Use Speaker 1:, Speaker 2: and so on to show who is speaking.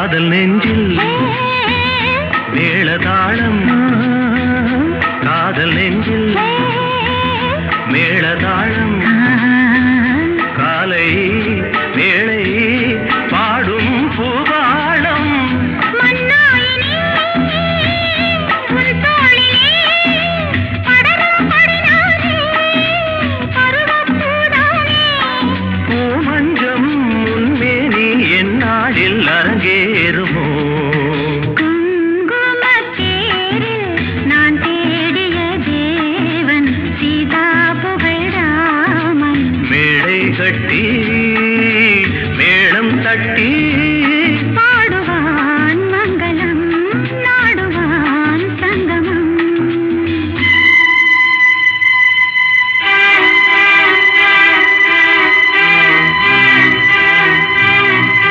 Speaker 1: காதல் நெஞ்சில் மேளதாளம் காதல் நெஞ்சில் மேளதாளம் காலை வேளை பாடும் பூபாளம் பூமஞ்சம் முன்மேனி என்னாளில் அரங்கேறுமோ